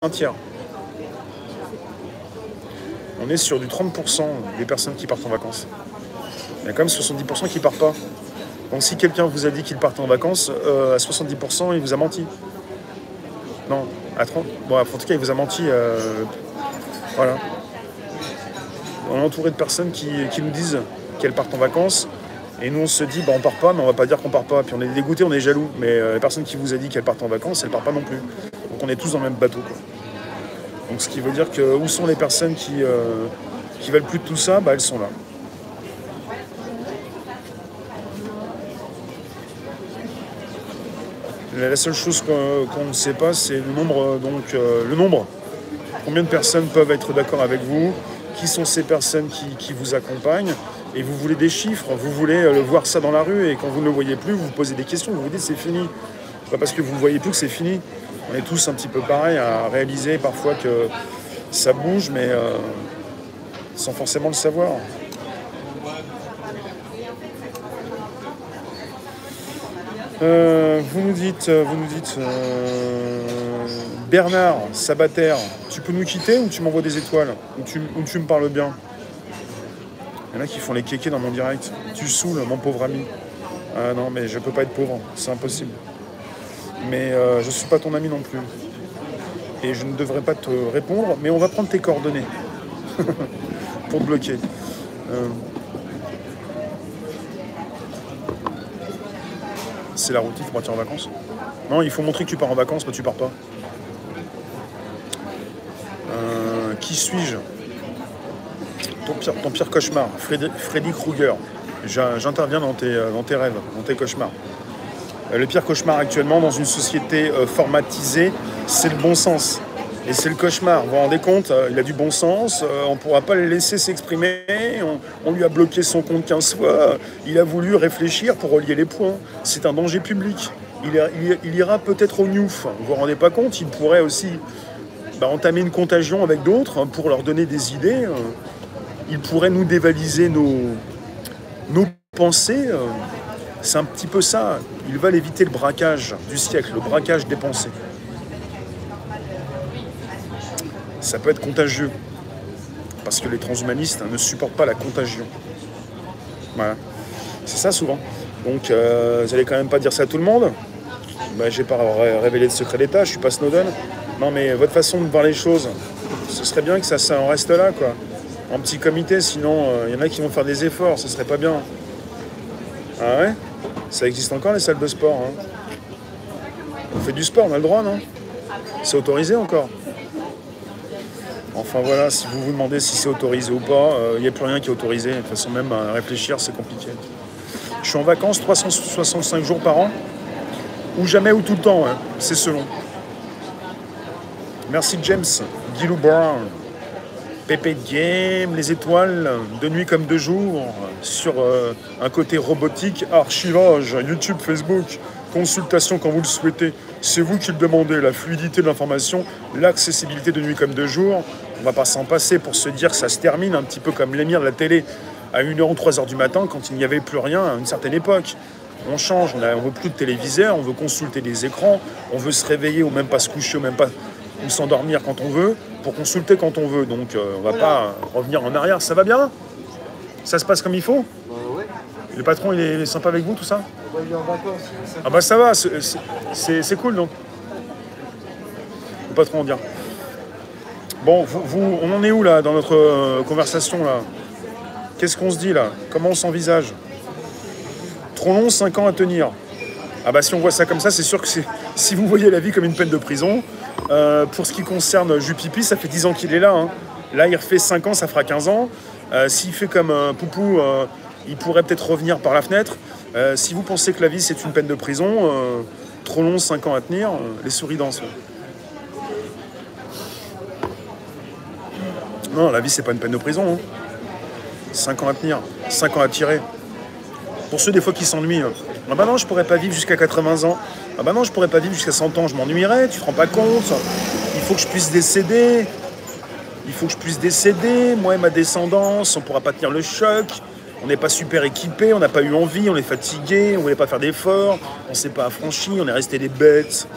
un tiers. On est sur du 30% des personnes qui partent en vacances. Il y a quand même 70% qui partent pas. Donc si quelqu'un vous a dit qu'il partait en vacances, à 70%, il vous a menti. Non, à 30%. Bon, en tout cas, il vous a menti. Voilà. On est entouré de personnes qui nous disent qu'elles partent en vacances. Et nous, on se dit, on part pas, mais on va pas dire qu'on part pas. Puis on est dégoûté, on est jaloux. Mais la personne qui vous a dit qu'elle partent en vacances, elle part pas non plus. Donc on est tous dans le même bateau, quoi. Donc ce qui veut dire que où sont les personnes qui veulent plus de tout ça, elles sont là. La seule chose qu'on ne sait pas, c'est le nombre. Le nombre. Combien de personnes peuvent être d'accord avec vous? Qui sont ces personnes qui vous accompagnent? Et vous voulez des chiffres, vous voulez voir ça dans la rue, et quand vous ne le voyez plus, vous vous posez des questions, vous vous dites c'est fini. C'est pas parce que vous ne voyez plus que c'est fini. On est tous un petit peu pareil à réaliser parfois que ça bouge, mais sans forcément le savoir. Vous nous dites Bernard Sabater, tu peux nous quitter ou tu m'envoies des étoiles ou tu me parles bien? Il y en a qui font les kékés dans mon direct. Tu saoules, mon pauvre ami. Ah non, mais je peux pas être pauvre, c'est impossible. Mais je suis pas ton ami non plus. Et je ne devrais pas te répondre, mais on va prendre tes coordonnées pour te bloquer. C'est la route, il faut partir en vacances. Non, il faut montrer que tu pars en vacances, mais tu pars pas. Qui suis-je? Ton pire cauchemar, Freddy Krueger. J'interviens dans tes rêves, dans tes cauchemars. Le pire cauchemar actuellement dans une société formatisée, c'est le bon sens. Et c'est le cauchemar. Vous vous rendez compte, il a du bon sens, on ne pourra pas le laisser s'exprimer, on lui a bloqué son compte 15 fois, il a voulu réfléchir pour relier les points. C'est un danger public. Il ira peut-être au Newf. Vous vous rendez pas compte, il pourrait aussi entamer une contagion avec d'autres pour leur donner des idées. Il pourrait nous dévaliser nos pensées. C'est un petit peu ça. Ils veulent éviter le braquage du siècle, le braquage des pensées. Ça peut être contagieux. Parce que les transhumanistes ne supportent pas la contagion. Voilà. C'est ça souvent. Donc, vous allez quand même pas dire ça à tout le monde. J'ai pas révélé de secret d'État, je suis pas Snowden. Non, mais votre façon de voir les choses, ce serait bien que ça en reste là, quoi. En petit comité, sinon, il y en a qui vont faire des efforts, ce serait pas bien. Ah ouais? Ça existe encore, les salles de sport, hein? On fait du sport, on a le droit, non? C'est autorisé encore. Enfin voilà, si vous vous demandez si c'est autorisé ou pas, il n'y a plus rien qui est autorisé. De toute façon, même à réfléchir, c'est compliqué. Je suis en vacances 365 jours par an, ou jamais ou tout le temps, hein. C'est selon. Merci James, Guilou Brown, Pépé Game, les étoiles, de nuit comme de jour, sur un côté robotique, archivage, YouTube, Facebook, consultation quand vous le souhaitez. C'est vous qui le demandez, la fluidité de l'information, l'accessibilité de nuit comme de jour. On ne va pas s'en passer pour se dire que ça se termine un petit peu comme l'émir de la télé à 1h ou 3h du matin quand il n'y avait plus rien à une certaine époque. On change, on ne veut plus de téléviseur, on veut consulter des écrans, on veut se réveiller ou même pas se coucher ou même pas ou s'endormir quand on veut, pour consulter quand on veut. Donc on va pas revenir en arrière. Ça va bien? Ça se passe comme il faut? Ouais. Le patron, il est sympa avec vous, tout ça? Il est en vacances. Ah bah ça va, c'est cool, donc. Le patron, on dire. Bon, on en est où, là, dans notre conversation, là? Qu'est-ce qu'on se dit, là? Comment on s'envisage? Trop long, 5 ans à tenir. Ah bah si on voit ça comme ça, c'est sûr que si vous voyez la vie comme une peine de prison, pour ce qui concerne Jupipi, ça fait 10 ans qu'il est là, hein. Là, il refait 5 ans, ça fera 15 ans. S'il fait comme Poupou, il pourrait peut-être revenir par la fenêtre. Si vous pensez que la vie, c'est une peine de prison, trop long, 5 ans à tenir, les souris dansent. Non, la vie, c'est pas une peine de prison, hein. 5 ans à tenir, 5 ans à tirer. Pour ceux, des fois, qui s'ennuient. Ah bah non, je pourrais pas vivre jusqu'à 80 ans. Ah bah non, je pourrais pas vivre jusqu'à 100 ans, je m'ennuierais, tu te rends pas compte. Il faut que je puisse décéder. Moi et ma descendance, on pourra pas tenir le choc. On n'est pas super équipés, on n'a pas eu envie, on est fatigué, on voulait pas faire d'efforts, on s'est pas affranchi, on est resté des bêtes.